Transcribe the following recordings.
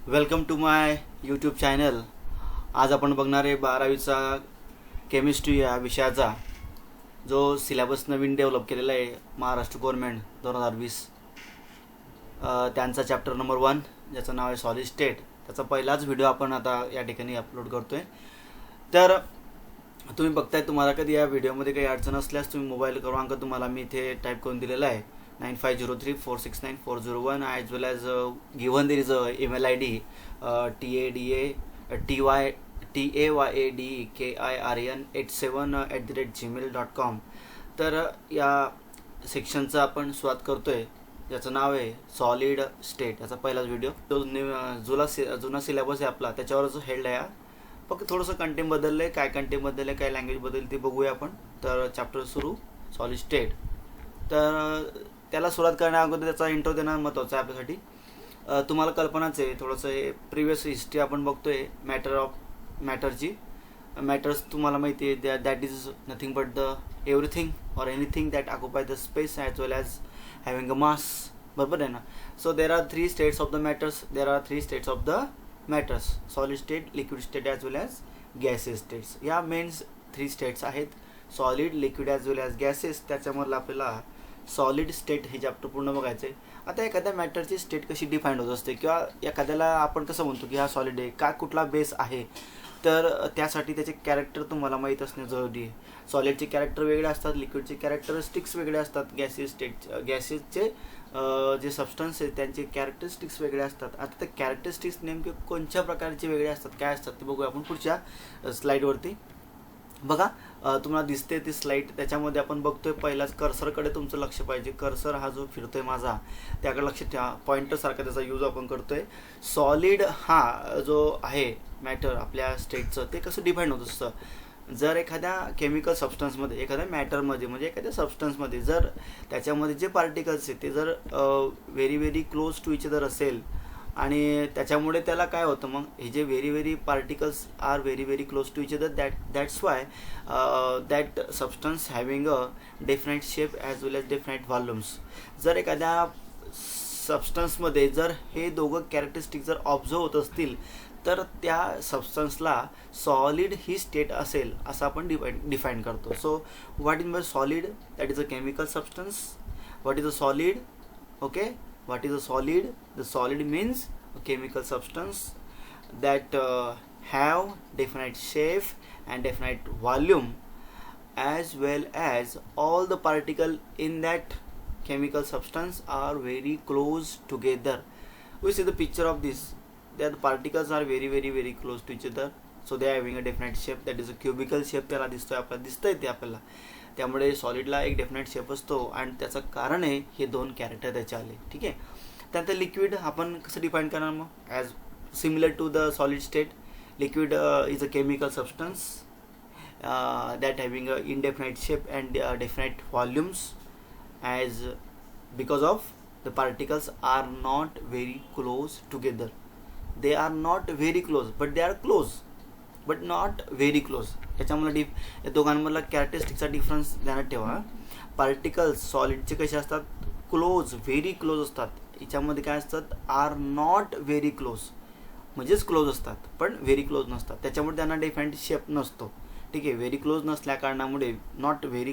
Welcome to my YouTube channel. आज आपण बघणार आहे 12वीचा केमिस्ट्री या विषयाचा जो सिलेबस नवीन डेव्हलप केलेला आहे महाराष्ट्र गव्हर्नमेंट 2020. त्यांचा चॅप्टर नंबर 1 ज्याचं नाव आहे सॉलिड स्टेट. त्याचा पहिलाच व्हिडिओ आपण आता या ठिकाणी अपलोड करतो आहे. तर तुम्ही बघताय, तुम्हाला कधी या व्हिडिओमध्ये काही अडचण असल्यास तुम्ही मोबाईल क्रमांक तुम्हाला मी इथे टाईप करून दिलेला आहे 9503469401 as well as given there is a email ID tayadekirn87@gmail.com. तर या सेक्शनचं आपण सुरुवात करतोय ज्याचं नाव आहे सॉलिड स्टेट. याचा पहिलाच व्हिडिओ जो जुना सिलेबस आहे आपला त्याच्यावरच हेल्ड आहे. फक्त थोडंसं कंटेंट बदललं आहे, काय कंटेंट बदललं आहे, काय लँग्वेज बदलली ते बघूया आपण. तर चॅप्टर सुरू सॉलिड स्टेट. तर त्याला सुरुवात करण्या अगोदर त्याचा इंट्रो देणं महत्त्वाचं आहे आपल्यासाठी. तुम्हाला कल्पनाच आहे, थोडंसं हे प्रिव्हियस हिस्ट्री आपण बघतोय मॅटरची. मॅटर्स तुम्हाला माहिती आहे that is nothing but the everything or anything that occupy the space as well as having a mass. बरोबर आहे ना. So there are 3 states of the matters. Solid state, liquid state as well as gases states. या main 3 states आहेत, solid, liquid as well as gases. त्याच्यामधलं आपल्याला solid state हे chapter पूर्ण बघायचं आहे. आता एखाद्या मॅटरची स्टेट कशी डिफाईंड होत असते किंवा एखाद्याला आपण कसं म्हणतो की हा सॉलिड आहे, का कुठला बेस आहे, तर त्यासाठी त्याचे कॅरेक्टर तुम्हाला माहीत असणे जरुरी आहे. सॉलिडचे कॅरेक्टर वेगळे असतात, लिक्विडचे कॅरेक्टरिस्टिक्स वेगळे असतात, गॅसेसचे जे सबस्टन्स आहेत त्यांचे कॅरेक्टरिस्टिक्स वेगळे असतात. आता ते कॅरेक्टरिस्टिक्स नेमके कोणत्या प्रकारचे वेगळे असतात, काय असतात ते बघूया आपण पुढच्या स्लाईडवरती. बघा, तुम्हाला दिसते ती स्लाईड. त्याच्यामध्ये आपण बघतोय पहिलाच कर्सरकडे तुमचं लक्ष पाहिजे. कर्सर हा जो फिरतोय माझा त्याकडे लक्ष ठेवा. पॉइंटरसारखा त्याचा यूज आपण करतोय. सॉलिड हा जो आहे मॅटर आपल्या स्टेटचं, ते कसं डिफाईंड होत असतं. जर एखाद्या केमिकल सबस्टन्समध्ये, एखाद्या मॅटरमध्ये म्हणजे एखाद्या सबस्टन्समध्ये जर त्याच्यामध्ये जे पार्टिकल्स आहेत ते जर very very close to each other असेल आणि त्याच्यामुळे त्याला काय होतं, मग हे जे very particles are very close to each other, that's why that substance having a different shape as well as different volumes. जर एखाद्या सबस्टन्समध्ये जर हे दोघं कॅरेक्टरिस्टिक जर ऑब्झर्व होत असतील तर त्या सबस्टन्सला सॉलिड ही स्टेट असेल असं आपण डिफाईन करतो. So what is by solid? That is a chemical substance. What is a solid? Okay, what is a solid? The solid means a chemical substance that have definite shape and definite volume, as well as all the particle in that chemical substance are very close together. We see the picture of this, that the particles are very close to each other, so they are having a definite shape, that is a cubical shape. त्याला दिसतंय ते आपल्याला. त्यामुळे सॉलिडला एक definite shape असतो आणि त्याचं कारण आहे हे 2 कॅरेक्टर त्याचे आले. ठीक आहे. त्यानंतर लिक्विड आपण कसं डिफाईन करणार मग? As similar to the solid state, liquid is a chemical substance that having a indefinite shape and definite volumes as because of the particles are not very close together. They are not very close but they are close but not very close. याच्यामुळे या दोघांमधला कॅरेक्टरिस्टिकचा difference ध्यानात ठेवा. Particles सॉलिडचे कसे असतात? Close, very close असतात. याच्यामध्ये काय असतात? आर नॉट व्हेरी क्लोज, म्हणजेच क्लोज असतात पण व्हेरी क्लोज नसतात. त्याच्यामुळे त्यांना डिफाईंड शेप नसतो. ठीक आहे. व्हेरी क्लोज नसल्या कारणामुळे, नॉट व्हेरी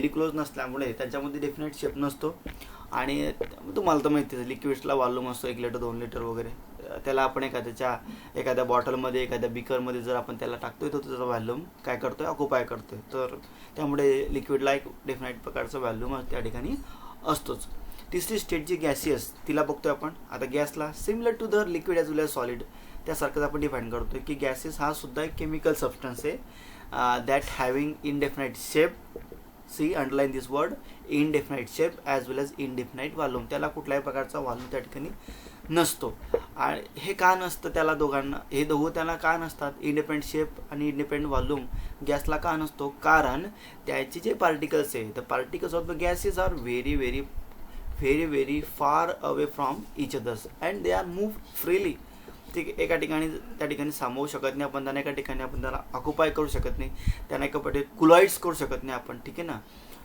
क्लोज नसल्यामुळे त्याच्यामध्ये डेफिनेट शेप नसतो. आणि तुम्हाला तर माहिती आहे लिक्विड्सला व्हॉल्यूम असतो 1 लिटर 2 लिटर वगैरे. त्याला आपण एखाद्या बॉटलमध्ये, एखाद्या बिकरमध्ये जर आपण त्याला टाकतोय तर त्याचा व्हॉल्यूम काय करतोय? ऑक्युपाय करतोय. तर त्यामुळे लिक्विडला एक डेफिनेट प्रकारचा व्हॉल्यूम त्या ठिकाणी असतोच. तिसरी स्टेट जी गॅसियस, तिला बघतोय आपण. आता गॅसला similar to the liquid as well as solid त्यासारखंच आपण डिफाईन करतोय की गॅसेस हा सुद्धा एक केमिकल सबस्टन्स आहे that having indefinite shape. See, underline this word, indefinite shape as well as indefinite volume. त्याला कुठल्याही प्रकारचा व्हॉल्यूम त्या ठिकाणी नसतो. आणि हे का नसतं त्याला दोघांना? हे दोघं त्याला का नसतात? इंडिपेंडंट शेप आणि इंडिपेंडंट व्हॉल्यूम गॅसला का नसतो? कारण त्याचे जे पार्टिकल्स आहे, the particles of the gases are very far away from each others and they are move freely. ते एका ठिकाणी त्या ठिकाणी सामावू शकत नाही आपण त्यांना, एका ठिकाणी आपण त्याला ऑक्युपाय करू शकत नाही, त्यांना एका पटे कुलॉइड्स करू शकत नाही आपण. ठीक आहे ना.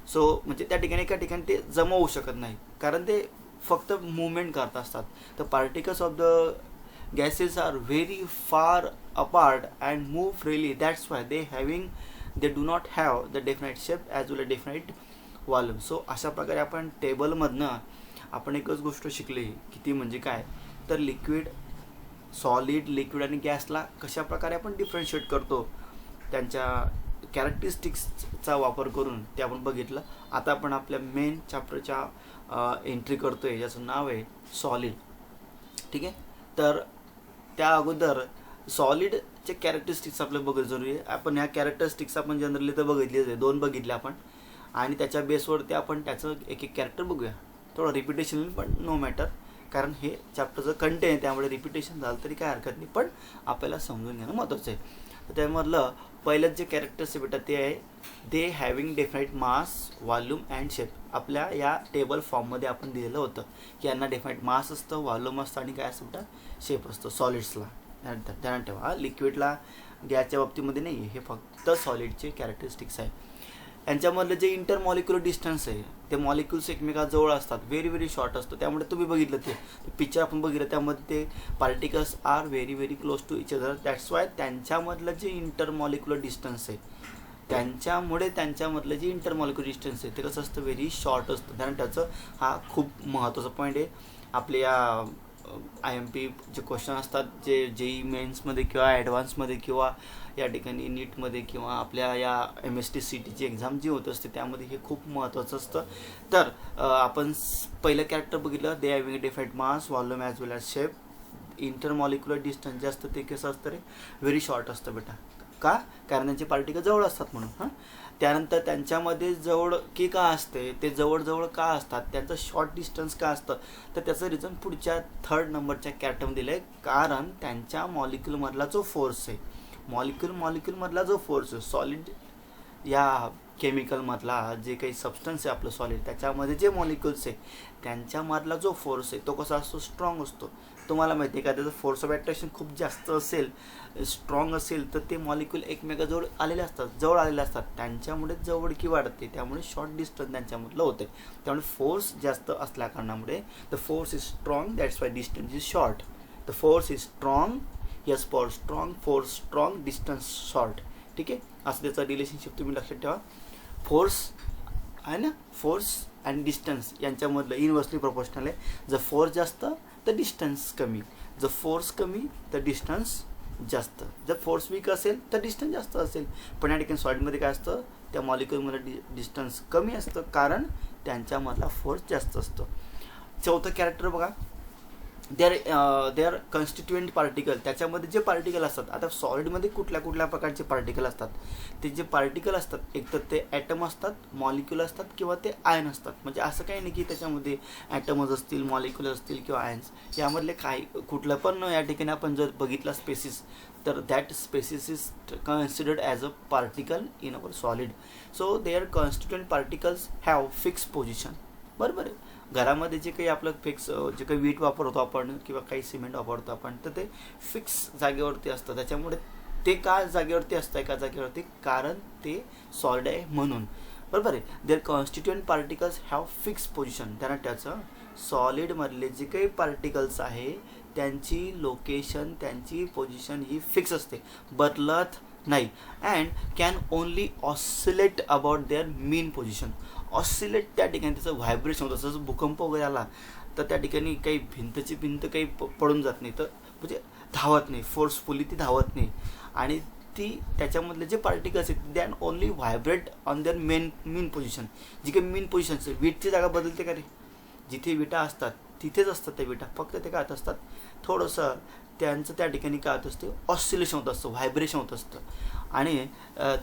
सो म्हणजे त्या ठिकाणी एका ठिकाणी ते जमा होऊ शकत नाही कारण ते फक्त मुवमेंट करत असतात. तर particles of the gases are very far apart and move freely. That's why they do not have the definite shape as well as definite volume. So अशा प्रकारे आपण टेबलमधनं आपण एकच गोष्ट शिकली की ती म्हणजे काय, तर लिक्विड, सॉलिड, लिक्विड आणि गॅसला कशा प्रकारे आपण डिफरन्शिएट करतो त्यांच्या कॅरेक्टरिस्टिक्सचा वापर करून ते आपण बघितलं. आता आपण आपल्या मेन चॅप्टरच्या एंट्री करतोय ज्याचं नाव आहे सॉलिड. ठीक आहे, तर त्या अगोदर सॉलिडचे कॅरेक्टरिस्टिक्स आपल्याला बघत जरुरी आहे. आपण ह्या कॅरेक्टरिस्टिक्स आपण जनरली तर बघितलेच आहे, 2 बघितले आपण, आणि त्याच्या बेसवरती आपण त्याचं एक एक कॅरेक्टर बघूया. थोडं रिपिटेशन पण नो मॅटर, कारण हे चॅप्टरचं कंटेंट आहे, त्यामुळे रिपिटेशन झालं तरी काय हरकत नाही, पण आपल्याला समजून घेणं महत्त्वाचं आहे. तर त्यामधलं पहिलं जे कॅरेक्टर्स आहे बेटा ते आहे दे having definite mass, volume and shape. आपल्या या टेबल फॉर्ममध्ये आपण दिलेलं होतं की यांना डेफिनाईट मास असतं, व्हॉल्यूम असतं आणि काय असतं बेटा, शेप असतो सॉलिड्सला. ध्यानात ठेवा, लिक्विडला गॅसच्या बाबतीमध्ये नाही, हे फक्त सॉलिडचे कॅरेक्टरिस्टिक्स आहे. यांच्यामधलं जे इंटरमॉलिक्युलर डिस्टन्स आहे ते मॉलिक्युल्स एकमेकाजवळ असतात, व्हेरी शॉर्ट असतो. त्यामुळे तुम्ही बघितलं ते पिक्चर आपण बघितलं त्यामध्ये ते particles are very close to each other. That's why त्यांच्यामधलं जे इंटरमॉलिक्युलर डिस्टन्स आहे त्यांच्यामधलं जे इंटरमॉलिक्युलर डिस्टन्स आहे ते कसं असतं, व्हेरी शॉर्ट असतं. कारण त्याचं हा खूप महत्त्वाचा पॉईंट आहे. आपल्या IMP जे क्वेश्चन असतात, जे JEE मेन्समध्ये किंवा ॲडव्हान्समध्ये किंवा या ठिकाणी नीटमध्ये किंवा आपल्या या MST CTची एक्झाम जी होत असते त्यामध्ये हे खूप महत्त्वाचं असतं. तर आपण पहिलं कॅरेक्टर बघितलं, दे हॅविंग डेफिनाईट मास, volume as well as shape. Intermolecular distance जे असतं ते कसं असतं रे, व्हेरी शॉर्ट असतं बेटा. का, कारण त्यांचे पार्टिकल जवळ असतात म्हणून. त्यानंतर त्यांच्यामध्ये जवळ की का असते, ते जवळ का असतात, त्यांचं शॉर्ट डिस्टन्स का असतं, तर त्याचं रिझन पुढच्या 3rd नंबरच्या कॅरेक्टरमध्ये दिलं आहे. कारण त्यांच्या मॉलिक्युलमधला जो फोर्स आहे, मॉलिक्युलमधला जो फोर्स आहे, सॉलिड या केमिकलमधला जे काही सबस्टन्स आहे आपलं सॉलिड, त्याच्यामध्ये जे मॉलिक्युल्स आहे त्यांच्यामधला जो फोर्स आहे तो कसा असतो, स्ट्रॉंग असतो. तुम्हाला माहिती आहे का, त्याचं फोर्स ऑफ अट्रॅक्शन खूप जास्त असेल, स्ट्रॉंग असेल, तर ते मॉलिक्युल एकमेकाजवळ आलेले असतात, त्यांच्यामुळे जवळकी वाढते, त्यामुळे शॉर्ट डिस्टन्स त्यांच्यामधलं होते. त्यामुळे फोर्स जास्त असल्या कारणामुळे the force is strong, that's Y distance is short. The force is strong, yes for strong, force strong, distance short. ठीक आहे, असं त्याचं रिलेशनशिप तुम्ही लक्षात ठेवा. फोर्स आहे ना, फोर्स आणि डिस्टन्स यांच्यामधलं इनव्हर्सली प्रोपोर्शनल आहे. जर फोर्स जास्त तर डिस्टन्स कमी, जर फोर्स कमी तर डिस्टन्स जास्त, जर फोर्स वीक असेल तर डिस्टन्स जास्त असेल. पण या ठिकाणी सॉलिडमध्ये काय असतं, त्या मॉलिक्युलमध्ये डिस्टन्स कमी असतं कारण त्यांच्यामधला फोर्स जास्त असतो. चौथं कॅरेक्टर बघा, दे आर कॉन्स्टिट्युएंट पार्टिकल. त्याच्यामध्ये जे पार्टिकल असतात, आता सॉलिडमध्ये कुठल्या प्रकारचे पार्टिकल असतात, ते जे पार्टिकल असतात एक तर ते ॲटम असतात, मॉलिक्युल असतात किंवा ते आयन असतात. म्हणजे असं काही नाही की त्याच्यामध्ये ॲटमच असतील, मॉलिक्युल असतील किंवा आयन्स, यामधले काही कुठलं पण या ठिकाणी आपण जर बघितला स्पेसिस, तर that species is considered as a particle in our solid. So their constituent particles have fix position. बरोबर आहे, घरामध्ये जे काही आपलं फिक्स जे काही वीट वापरतो आपण किंवा काही सिमेंट वापरतो आपण, तर ते फिक्स जागेवरती असतं. त्याच्यामुळे ते का जागेवरती असतं, एका जागेवरती, कारण ते सॉलिड आहे म्हणून. बरोबर आहे, their constituent particles have fix position. त्यांना त्याचं सॉलिडमधले जे काही पार्टिकल्स आहे त्यांची लोकेशन, त्यांची पोझिशन ही फिक्स असते, बदलत नाही. And can only oscillate about their mean position. Oscillate त्या ठिकाणी त्याचं व्हायब्रेशन होतं. जसं भूकंप वगैरे आला तर त्या ठिकाणी काही भिंत काही पडून जात नाही, तर म्हणजे धावत नाही, फोर्सफुली ती धावत नाही. आणि ती त्याच्यामधले जे पार्टिकल्स आहेत than only vibrate on their mean position. जी काही मीन पोझिशन आहे, वीटची जागा बदलते का रे, जिथे विटा असतात तिथेच असतात त्या विटा, फक्त ते काय असतात थोडंसं त्यांचं त्या ठिकाणी काय होत असते, ऑसिलेशन होत असतं, व्हायब्रेशन होत असतं. आणि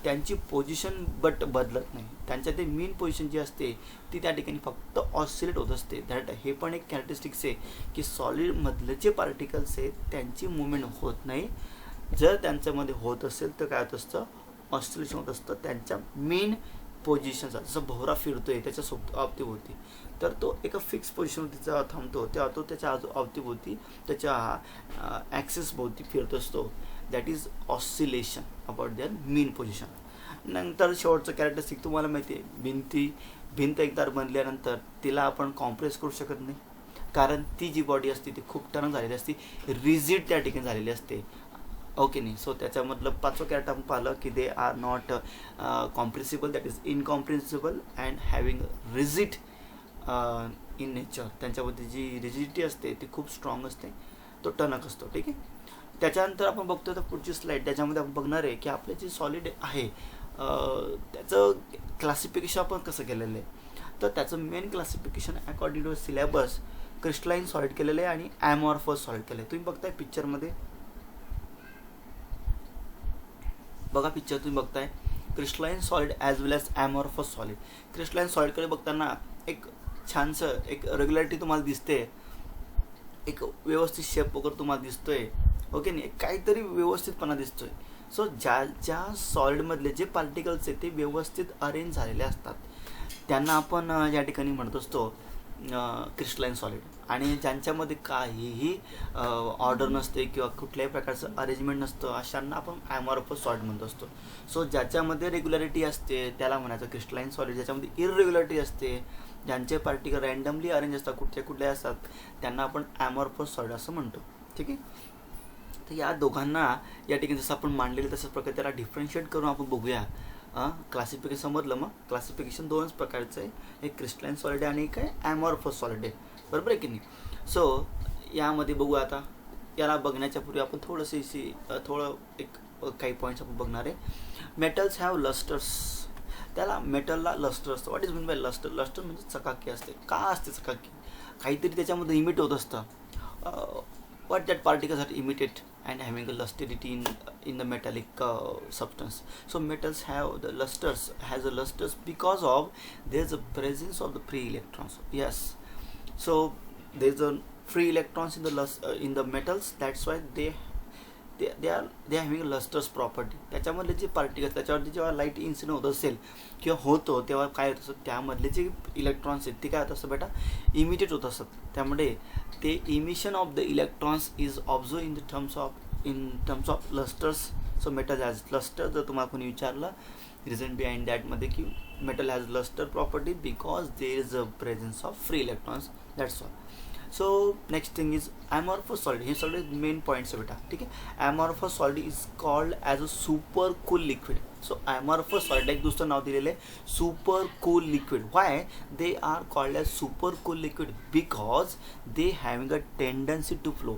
त्यांची पोझिशन बदलत नाही. त्यांच्या ते मीन पोझिशन जी असते ती त्या ठिकाणी फक्त ऑसिलेट होत असते. दॅट हे पण एक कॅरेक्टरिस्टिक्स आहे की सॉलिडमधले जे पार्टिकल्स आहेत त्यांची मुवमेंट होत नाही. जर त्यांच्यामध्ये होत असेल तर काय होत असतं, ऑसिलेशन होत असतं त्यांच्या मेन पोझिशनचा. जसं भोवरा फिरतोय त्याच्या अवतीभोवती, तर तो एका फिक्स पोझिशनवरती थांबतो, तेव्हा तो त्याच्या अवतीभोवती त्याच्या ॲक्सिस भोवती फिरत असतो. That is oscillation about their mean position. नंतर शेवटचं कॅरेक्टरिस्टिक तुम्हाला माहिती आहे, भिंत एकदा बनल्यानंतर तिला आपण कॉम्प्रेस करू शकत नाही. कारण ती जी बॉडी असते ती खूप टर्न झालेली असते, रिजिड त्या ठिकाणी झालेली असते. ओके नाही. सो त्याच्यामधलं 5वं कॅरेक्टर आपण पाहिलं की दे are not compressible, that is incompressible and having rigid in nature. त्यांच्यामध्ये जी रिजिडिटी असते ती खूप स्ट्रॉंग असते, तो टणक असतो. ठीक आहे. त्याच्यानंतर आपण बघतो तर पुढची स्लाईड, त्याच्यामध्ये आपण बघणार आहे की आपले जे सॉलिड आहे त्याचं क्लासिफिकेशन आपण कसं केलेलं आहे. तर त्याचं main classification according to syllabus crystalline solid केलेलं आहे आणि ॲमॉर्फस सॉलिड केलं आहे. तुम्ही बघताय पिक्चरमध्ये, बघा पिक्चर तुम्ही बघताय crystalline solid as well as ॲमॉर्फस solid. Crystalline सॉलिडकडे बघताना एक छानसं एक रेग्युलरिटी तुम्हाला दिसते, एक व्यवस्थित शेप वगैरे तुम्हाला दिसतोय. ओके नाही, काहीतरी व्यवस्थितपणा दिसतोय. सो ज्या सॉलिडमधले जे पार्टिकल्स आहेत ते व्यवस्थित अरेंज झालेले असतात त्यांना आपण या ठिकाणी म्हणत असतो क्रिस्टलाइन सॉलिड. आणि ज्यांच्यामध्ये काहीही ऑर्डर नसते किंवा कुठल्याही प्रकारचं अरेंजमेंट नसतं अशांना आपण ॲमॉर्फस सॉलिड म्हणत असतो. सो ज्याच्यामध्ये रेग्युलरिटी असते त्याला म्हणायचं क्रिस्टलाइन सॉलिड. ज्याच्यामध्ये इररेग्युलरिटी असते, ज्यांचे पार्टिकल रँडमली अरेंज असतात, कुठले असतात, त्यांना आपण ॲमॉर्फस सॉलिड असं म्हणतो. ठीक आहे. तर या दोघांना या ठिकाणी जसं आपण मांडलेलं तसंच प्रकारे त्याला डिफरन्शिएट करून आपण बघूया. क्लासिफिकेशन समजलं. मग क्लासिफिकेशन 2च प्रकारचं आहे, एक क्रिस्टलाइन सॉलिड आहे आणि एक आहे ॲमॉर्फस सॉलिड आहे. बरोबर आहे की नाही. सो यामध्ये बघू. आता याला बघण्याच्या पूर्वी आपण थोडं एक काही पॉईंट्स आपण बघणार आहे. Metals have lusters. त्याला मेटलला लस्टर असतं. What is mean by luster? Luster म्हणजे चकाकी असते. का असते चकाकी? काहीतरी त्याच्यामध्ये इमिट होत असतं. what that particles are emitted and having a lustrity in the metallic substance. So metals have the has a lusters because of there's a presence of the free electrons. Yes, so there's a free electrons in the metals, that's why they are having a lustrous property. त्याच्यामधले जे particles त्याच्यावरती जेव्हा light incident होत असेल किंवा होतो तेव्हा काय होत असतं, त्यामधले जे इलेक्ट्रॉन्स आहेत ते काय होत असतं बेटा, इमिटेट होत असतात. त्यामुळे ते emission of the electrons is observe in terms of lusters. So metal has luster. जर तुम्हाला कोणी विचारलं रिझन बिहाइंड दॅटमध्ये की metal has luster property because there is a presence of free electrons, that's all. So next thing is amorphous solid. हे सगळे main points आहे बेटा. ठीक आहे. Amorphous solid is called as a super cool liquid. So amorphous solid एक दुसरं नाव दिलेलं आहे super cool liquid. Why they are called as super cool liquid? Because they having a tendency to flow.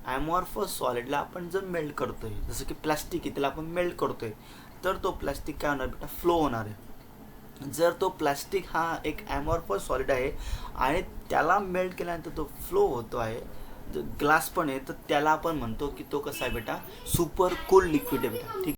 Amorphous सॉलिडला आपण जर melt करतोय, जसं की प्लॅस्टिक आहे त्याला आपण मेल्ट करतोय, तर तो प्लॅस्टिक काय होणार बेटा, फ्लो होणार आहे. जर तो प्लॅस्टिक हा एक ॲमॉर्फस सॉलिड आहे आणि त्याला मेल्ट केल्यानंतर तो फ्लो होतो आहे, ग्लास पण आहे, तर त्याला आपण म्हणतो की तो कसा आहे बेटा, सुपर कूल लिक्विड आहे बेटा. ठीक.